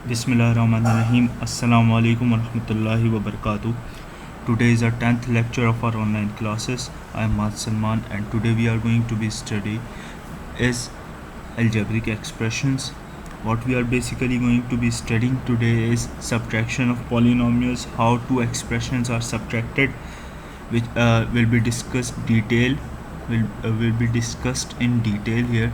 Bismillahirrahmanirrahim. Assalamu alaikum warahmatullahi wabarakatuh. Today is our 10th lecture of our online classes. I am Maad Salman and today we are going to be studying is algebraic expressions. What we are basically going to be studying today is subtraction of polynomials, how two expressions are subtracted, which will be discussed in detail here.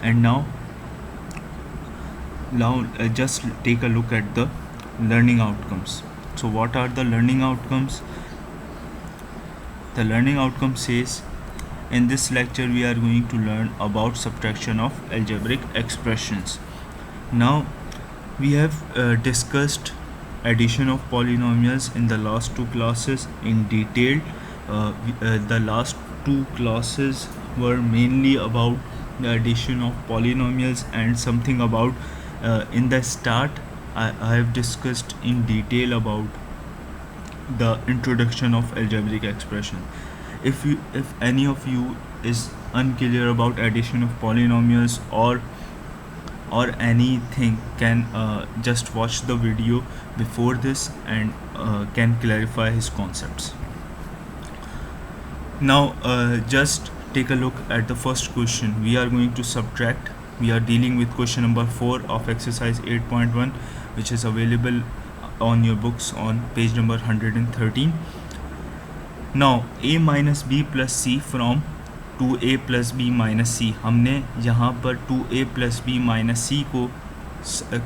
And now just take a look at the learning outcomes. So what are the learning outcomes? The learning outcome says in this lecture we are going to learn about subtraction of algebraic expressions. Now we have discussed addition of polynomials in the last two classes in detail. The last two classes were mainly about the addition of polynomials and something about in the start I have discussed in detail about the introduction of algebraic expression. If any of you is unclear about addition of polynomials or anything, can just watch the video before this and can clarify his concepts. Now just take a look at the first question. We are going to subtract. We are dealing with question number 4 of exercise 8.1, which is available on your books on page number 113. Now a minus b plus c from 2a plus b minus c. हमने यहाँ पर 2a plus b minus c को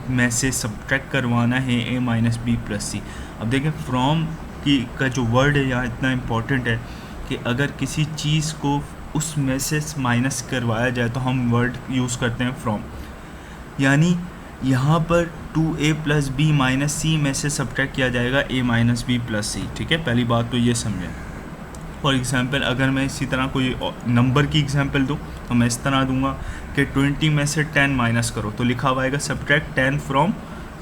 में से subtract करवाना है a minus b plus c. अब देखें फ्रॉम का जो वर्ड है यहाँ इतना इम्पोर्टेंट है कि अगर किसी चीज़ को उसमें से माइनस करवाया जाए तो हम वर्ड यूज़ करते हैं फ्रॉम. यानी यहाँ पर 2a प्लस बी माइनस सी में से सब्ट्रैक्ट किया जाएगा a माइनस बी प्लस सी. ठीक है, पहली बात तो ये समझें. फॉर एग्जांपल अगर मैं इसी तरह कोई नंबर की एग्जांपल दूँ तो मैं इस तरह दूंगा कि 20 में से 10 माइनस करो, तो लिखा हुआ आएगा सब्ट्रैक्ट 10 फ्रॉम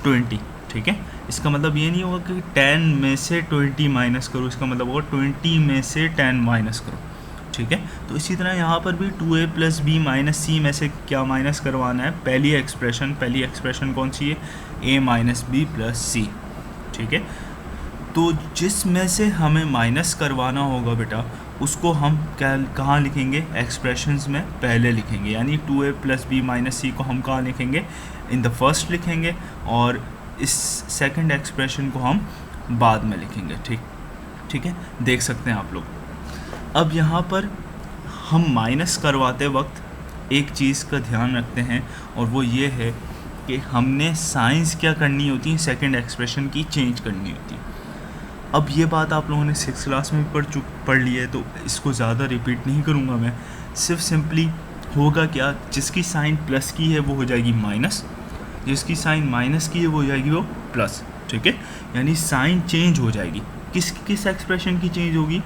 20. ठीक है, इसका मतलब ये नहीं होगा कि 10 में से 20 माइनस करो, इसका मतलब होगा 20 में से 10 माइनस करो. ठीक है, तो इसी तरह यहाँ पर भी 2a प्लस बी माइनस सी में से क्या माइनस करवाना है? पहली एक्सप्रेशन कौन सी है? a माइनस बी प्लस सी. ठीक है, तो जिसमें से हमें माइनस करवाना होगा बेटा उसको हम कहाँ लिखेंगे? एक्सप्रेशंस में पहले लिखेंगे. यानी 2a प्लस बी माइनस सी को हम कहाँ लिखेंगे? इन द फर्स्ट लिखेंगे और इस सेकंड एक्सप्रेशन को हम बाद में लिखेंगे. ठीक है, देख सकते हैं आप लोग. अब यहाँ पर हम माइनस करवाते वक्त एक चीज़ का ध्यान रखते हैं और वो ये है कि हमने साइंस क्या करनी होती है? सेकंड एक्सप्रेशन की चेंज करनी होती है. अब ये बात आप लोगों ने 6th क्लास में भी पढ़ ली है, तो इसको ज़्यादा रिपीट नहीं करूँगा मैं. सिर्फ सिंपली होगा क्या? जिसकी साइन प्लस की है वो हो जाएगी माइनस, जिसकी साइन माइनस की है वो हो जाएगी वो प्लस. ठीक है, यानी साइन चेंज हो जाएगी. किस एक्सप्रेशन की चेंज होगी?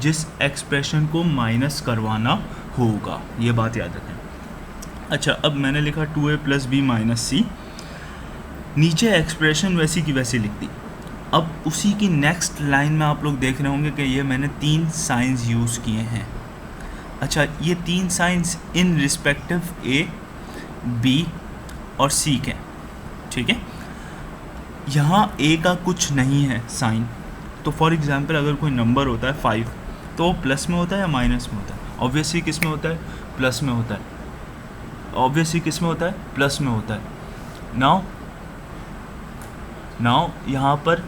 जिस एक्सप्रेशन को माइनस करवाना होगा. ये बात याद रखें. अच्छा, अब मैंने लिखा 2a प्लस बी माइनस सी. नीचे एक्सप्रेशन वैसी की वैसी लिख दी. अब उसी की नेक्स्ट लाइन में आप लोग देख रहे होंगे कि ये मैंने 3 साइंस यूज़ किए हैं. अच्छा, ये 3 science in respective a, b और c के. ठीक है, यहाँ a का कुछ नहीं है साइन. तो फॉर एग्जांपल अगर कोई नंबर होता है 5 तो प्लस में होता है या माइनस में होता है? ऑब्वियसली किस में होता है? प्लस में होता है. ऑब्वियसली किस में होता है? प्लस में होता है. नाउ यहाँ पर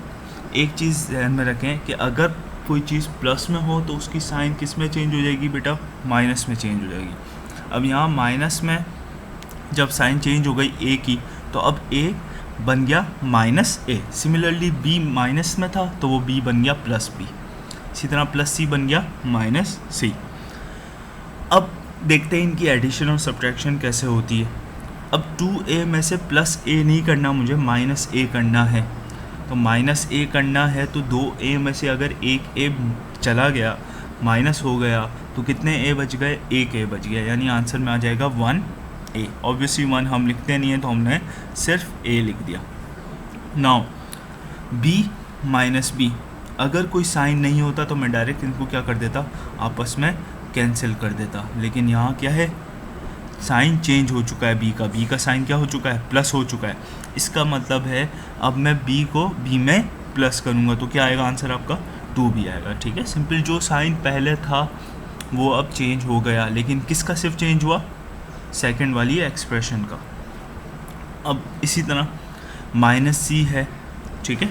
एक चीज़ ध्यान में रखें कि अगर कोई चीज़ प्लस में हो तो उसकी साइन किस में चेंज हो जाएगी बेटा? माइनस में चेंज हो जाएगी. अब यहाँ माइनस में जब साइन चेंज हो गई a की, तो अब a बन गया minus a. Similarly b minus में था तो वो b बन गया प्लस b. इसी तरह प्लस c बन गया माइनस c. अब देखते हैं इनकी एडिशन और सब्ट्रैक्शन कैसे होती है. अब 2a में से प्लस a नहीं करना, मुझे माइनस a करना है. तो माइनस a करना है तो 2a में से अगर एक a चला गया, माइनस हो गया, तो कितने a बच गए? एक a बच गया. यानी आंसर में आ जाएगा 1a. ऑब्वियसली 1 हम लिखते नहीं हैं तो हमने सिर्फ a लिख दिया. नाउ b माइनस b, अगर कोई साइन नहीं होता तो मैं डायरेक्ट इनको क्या कर देता? आपस में कैंसिल कर देता. लेकिन यहाँ क्या है? साइन चेंज हो चुका है बी का साइन क्या हो चुका है, प्लस हो चुका है। इसका मतलब है अब मैं बी को बी में प्लस करूँगा तो क्या आएगा आंसर आपका 2b आएगा। ठीक है, सिंपल। जो साइन पहले था वो अब चेंज हो गया, लेकिन किसका सिर्फ चेंज हुआ, सेकंड वाली एक्सप्रेशन का। अब इसी तरह -c है, ठीक है,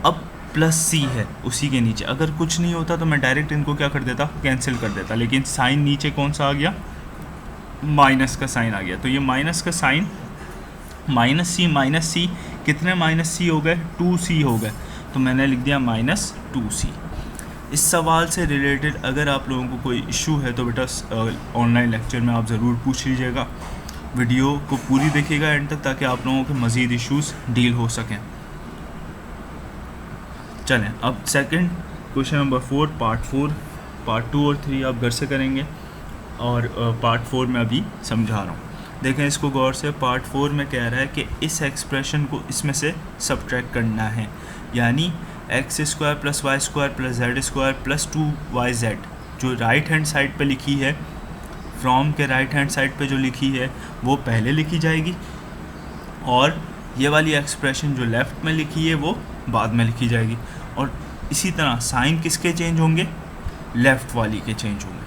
अब +c है उसी के नीचे। अगर कुछ नहीं होता तो मैं डायरेक्ट इनको क्या कर देता, कैंसिल कर देता, लेकिन साइन नीचे कौन सा आ गया, माइनस का साइन आ गया। तो ये माइनस का साइन -c कितने -c हो गए, 2c हो गए, तो मैंने लिख दिया -2c। इस सवाल से रिलेटेड अगर आप लोगों को कोई इशू है तो बेटा ऑनलाइन लेक्चर में आप ज़रूर पूछ लीजिएगा। वीडियो को पूरी देखिएगा एंड तक, ताकि आप लोगों के मज़ीद इश्यूज़ डील हो सकें। चलें, अब सेकंड क्वेश्चन नंबर 4 पार्ट 2 और 3 आप घर से करेंगे, और पार्ट 4 में अभी समझा रहा हूँ। देखें इसको गौर से। पार्ट 4 में कह रहा है कि इस एक्सप्रेशन को इसमें से सब्ट्रैक्ट करना है, यानी x² + y² + z² + 2yz जो राइट हैंड साइड पे लिखी है, फ्रॉम के राइट हैंड साइड पे जो लिखी है वो पहले लिखी जाएगी, और ये वाली एक्सप्रेशन जो लेफ़्ट में लिखी है वो बाद में लिखी जाएगी। और इसी तरह साइन किसके चेंज होंगे, लेफ़्ट वाली के चेंज होंगे।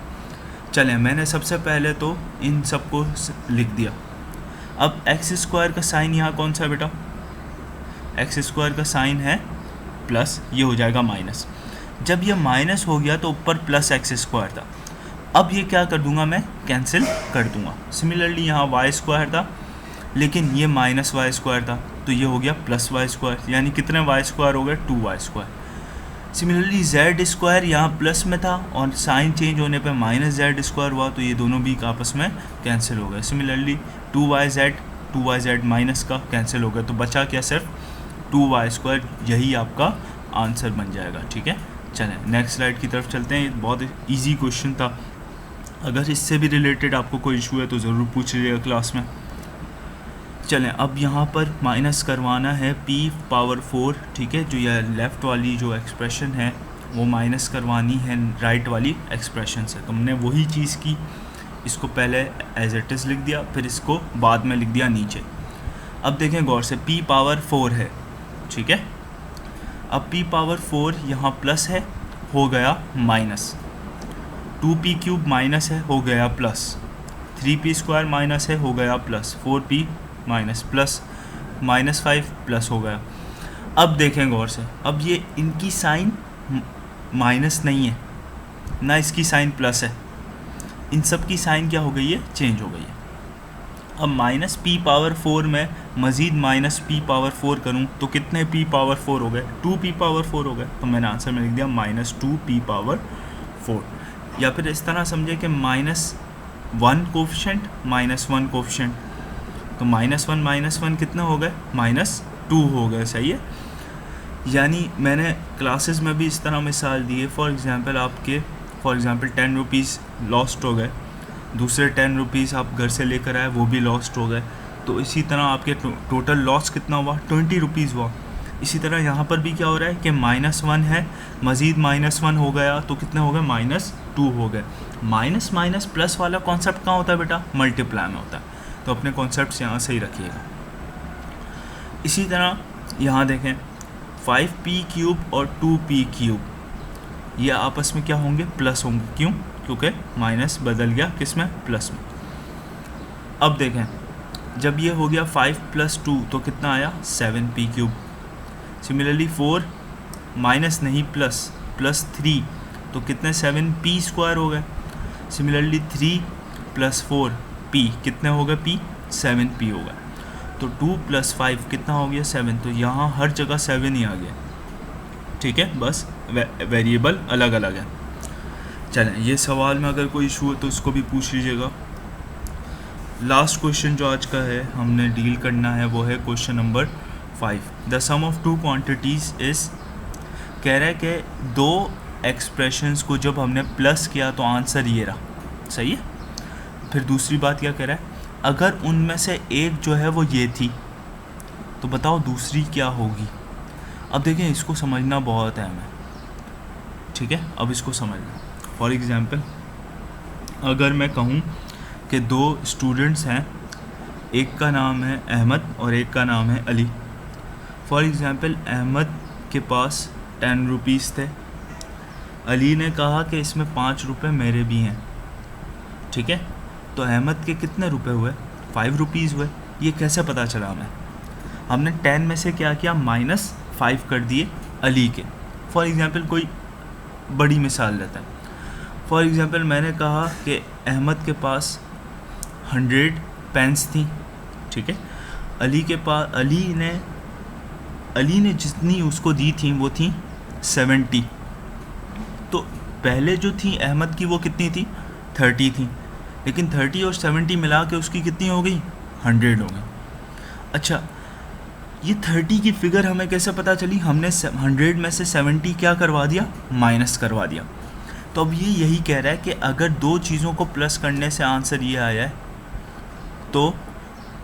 चलें, मैंने सबसे पहले तो इन सबको लिख दिया। अब x² का साइन यहाँ कौन सा है बेटा, x² का साइन है प्लस, ये हो जाएगा माइनस। जब ये माइनस हो गया तो ऊपर +x² था, अब ये क्या कर दूंगा, मैं कैंसिल कर दूंगा। सिमिलरली यहाँ y² था, लेकिन ये -y² था, तो ये हो गया +y², यानी कितने y² हो गए, 2y²। सिमिलरली z² यहाँ प्लस में था और साइन चेंज होने पे -z² हुआ, तो ये दोनों भी आपस में कैंसिल हो गए। सिमिलरली 2yz माइनस का कैंसिल हो गया, तो बचा क्या, सिर्फ 2y²। यही आपका आंसर बन जाएगा। ठीक है, चलें नेक्स्ट स्लाइड की तरफ चलते हैं। ये बहुत इजी क्वेश्चन था, अगर इससे भी रिलेटेड आपको कोई इशू है तो ज़रूर पूछ लीजिएगा क्लास में। चलें, अब यहाँ पर माइनस करवाना है p⁴, ठीक है, जो यह लेफ़्ट वाली जो एक्सप्रेशन है वो माइनस करवानी है राइट वाली एक्सप्रेशन से। तो हमने वही चीज़ की, इसको पहले एज इट इज़ लिख दिया, फिर इसको बाद में लिख दिया नीचे। अब देखें गौर से, p⁴ है, ठीक है। अब p⁴ यहाँ प्लस है, हो गया माइनस, 2p³ माइनस है, हो गया प्लस, 3p² माइनस है, हो गया plus, 4p minus plus, -5 plus हो गया। अब देखें गौर से, अब ये इनकी साइन माइनस नहीं है ना, इसकी साइन प्लस है, इन सब की साइन क्या हो गई है, चेंज हो गई है। अब -p⁴ में मज़ीद -p⁴ करूँ तो कितने p⁴ हो गए, 2p⁴ हो गए, तो मैंने आंसर में लिख दिया -2p⁴। या फिर इस तरह समझे कि -1 कोफिशिएंट -1 कोफिशिएंट, तो -1 कितने हो गए, -2 हो गए। सही है, यानी मैंने क्लासेस में भी इस तरह मिसाल दी है। फॉर एग्ज़ाम्पल 10 रुपीज़ लॉस्ट हो गए, दूसरे 10 रुपीज़ आप घर से लेकर आए, वो भी लॉस्ट हो गए, तो इसी तरह आपके टोटल लॉस कितना हुआ, 20 रुपीज़ हुआ। इसी तरह यहाँ पर भी क्या हो रहा है कि -1 है, मज़ीद -1 हो गया, तो कितने हो गए, -2 हो गए। माइनस माइनस प्लस वाला कॉन्सेप्ट कहाँ होता है बेटा, मल्टीप्लाई में होता है, तो अपने कॉन्सेप्ट्स यहाँ से ही रखिएगा। इसी तरह यहाँ देखें 5p³ और 2p³ ये आपस में क्या होंगे, प्लस होंगे। क्यों, क्योंकि माइनस बदल गया किस में, प्लस में। अब देखें जब ये हो गया 5 + 2 तो कितना आया, 7p³। सिमिलरली 4 माइनस नहीं प्लस, +3 तो कितने, 7p² हो गए। सिमिलरली 3 + 4 p कितने हो गए, p 7p हो गए। तो 2 + 5 कितना हो गया, 7। तो यहाँ हर जगह 7 ही आ गया। ठीक है, बस वेरिएबल अलग अलग है। चलें, ये सवाल में अगर कोई इशू है तो उसको भी पूछ लीजिएगा। लास्ट क्वेश्चन जो आज का है हमने डील करना है वो है question number 5। The sum of 2 quantities is, कह रहा है कि 2 एक्सप्रेशंस को जब हमने प्लस किया तो आंसर ये रहा। सही है। फिर दूसरी बात क्या कह रहा है, अगर उनमें से एक जो है वो ये थी तो बताओ दूसरी क्या होगी। अब देखें इसको समझना बहुत अहम है। ठीक है, अब इसको समझना। फॉर एग्ज़ाम्पल अगर मैं कहूँ कि दो स्टूडेंट्स हैं, एक का नाम है अहमद और एक का नाम है अली। फॉर एग्ज़ाम्पल अहमद के पास 10 रुपीज़ थे, अली ने कहा कि इसमें 5 रुपये मेरे भी हैं, ठीक है। तो अहमद के कितने रुपए हुए? 5 रुपीज़ हुए। ये कैसे पता चला हमें? हमने 10 में से क्या किया, -5 कर दिए अली के। फॉर एग्ज़ाम्पल कोई बड़ी मिसाल लेता है। फॉर एग्ज़ाम्पल मैंने कहा कि अहमद के पास 100 पेन्स थी, ठीक है। अली ने जितनी उसको दी थी वो थी 70। तो पहले जो थी अहमद की वो कितनी थी? 30 थी, लेकिन 30 और 70 मिला के उसकी कितनी हो गई? 100 हो गई। अच्छा, ये 30 की फिगर हमें कैसे पता चली? हमने 100 में से 70 क्या करवा दिया? माइनस करवा दिया। तो अब ये यही कह रहा है कि अगर दो चीज़ों को प्लस करने से आंसर ये आया है, तो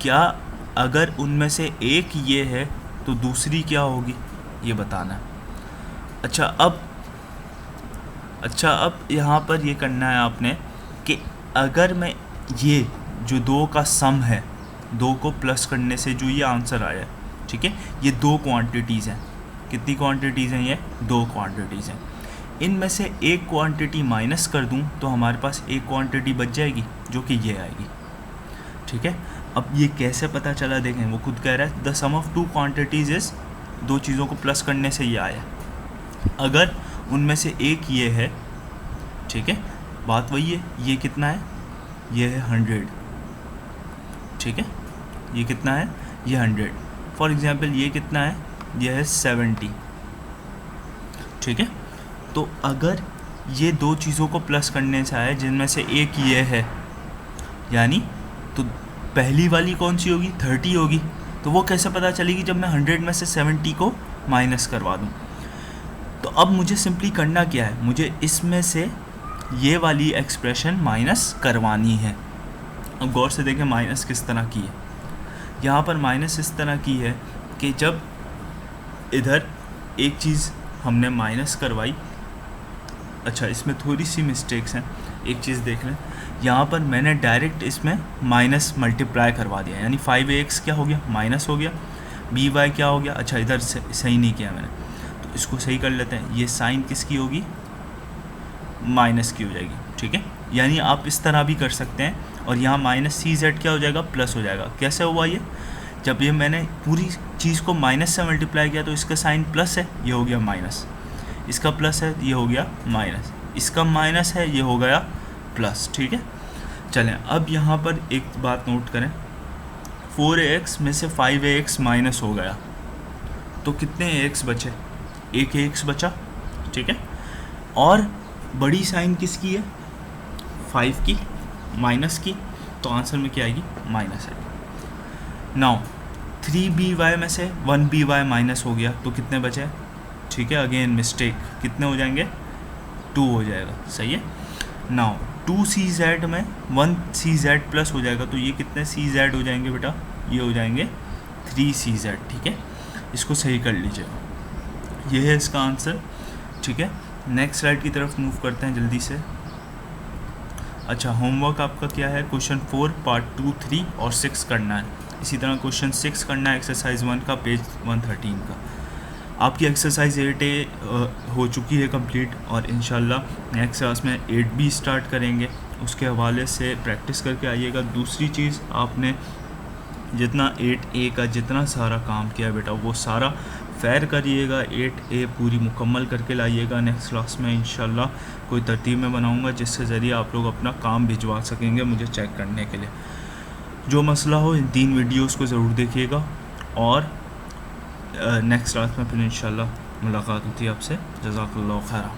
क्या अगर उनमें से एक ये है तो दूसरी क्या होगी, ये बताना है। अच्छा अब यहाँ पर ये करना है आपने कि अगर मैं ये जो दो का सम है, दो को प्लस करने से जो ये आंसर आया है, ठीक है, ये दो क्वांटिटीज़ हैं। कितनी क्वांटिटीज़ हैं? ये 2 क्वांटिटीज़ हैं। इनमें से एक क्वांटिटी माइनस कर दूं तो हमारे पास एक क्वांटिटी बच जाएगी जो कि ये आएगी, ठीक है। अब ये कैसे पता चला देखें, वो खुद कह रहा है the sum of 2 quantities is, दो चीज़ों को प्लस करने से ये आया। अगर उनमें से एक ये है, ठीक है, बात वही है, ये कितना है? ये है 100, ठीक है। ये कितना है? ये 100। फॉर एग्ज़ाम्पल ये कितना है? ये है 70, ठीक है। तो अगर ये दो चीज़ों को प्लस करने से आए जिनमें से एक ये है, यानी तो पहली वाली कौन सी होगी? 30 होगी। तो वो कैसे पता चलेगी? जब मैं 100 में से 70 को माइनस करवा दूँ। तो अब मुझे सिंपली करना क्या है? मुझे इसमें से ये वाली एक्सप्रेशन माइनस करवानी है। अब गौर से देखें माइनस किस तरह की है। यहाँ पर माइनस इस तरह की है कि जब इधर एक चीज़ हमने माइनस करवाई, अच्छा इसमें थोड़ी सी मिस्टेक्स हैं, एक चीज़ देख लें। यहाँ पर मैंने डायरेक्ट इसमें माइनस मल्टीप्लाई करवा दिया, यानी 5ax क्या हो गया? माइनस हो गया। by क्या हो गया? अच्छा इधर सही नहीं किया मैंने, तो इसको सही कर लेते हैं। ये साइन किसकी होगी? माइनस की हो जाएगी, ठीक है। यानी आप इस तरह भी कर सकते हैं। और यहाँ -cz क्या हो जाएगा? प्लस हो जाएगा। कैसे हुआ ये? जब ये मैंने पूरी चीज़ को माइनस से मल्टीप्लाई किया तो इसका साइन प्लस है, ये हो गया माइनस। इसका प्लस है, ये हो गया माइनस। इसका माइनस है, ये हो गया प्लस, ठीक है। चलें अब यहाँ पर एक बात नोट करें, 4ax में से 5ax माइनस हो गया तो कितने ax बचे? एक ax बचा, ठीक है। और बड़ी साइन किसकी है? 5 की, माइनस की, तो आंसर में क्या आएगी? माइनस आएगी। नाउ 3by में से 1by माइनस हो गया तो कितने बचे? ठीक है, अगेन मिस्टेक, कितने हो जाएंगे? 2 हो जाएगा, सही है। नाउ 2cz में 1cz प्लस हो जाएगा तो ये कितने cz हो जाएंगे बेटा? ये हो जाएंगे 3cz, ठीक है। इसको सही कर लीजिएगा, ये है इसका आंसर, ठीक है। नेक्स्ट स्लाइड की तरफ मूव करते हैं जल्दी से। अच्छा, होमवर्क आपका क्या है? क्वेश्चन 4 पार्ट 2, 3 और 6 करना है। इसी तरह क्वेश्चन 6 करना है एक्सरसाइज 1 का, पेज 113 का। आपकी एक्सरसाइज 8A हो चुकी है कंप्लीट, और इंशाल्लाह नेक्स्ट क्लास में 8B स्टार्ट करेंगे। उसके हवाले से प्रैक्टिस करके आइएगा। दूसरी चीज़, आपने जितना 8A का जितना सारा काम किया बेटा वो सारा फेयर करिएगा, 8A पूरी मुकम्मल करके लाइएगा। नेक्स्ट क्लास में इंशाल्लाह कोई तरतीब में बनाऊंगा जिसके ज़रिए आप लोग अपना काम भिजवा सकेंगे मुझे चेक करने के लिए। जो मसला हो इन 3 वीडियोस को ज़रूर देखिएगा, और नेक्स्ट क्लास में फिर इंशाल्लाह मुलाकात होती है आपसे। जज़ाकल्लाहु खैरा।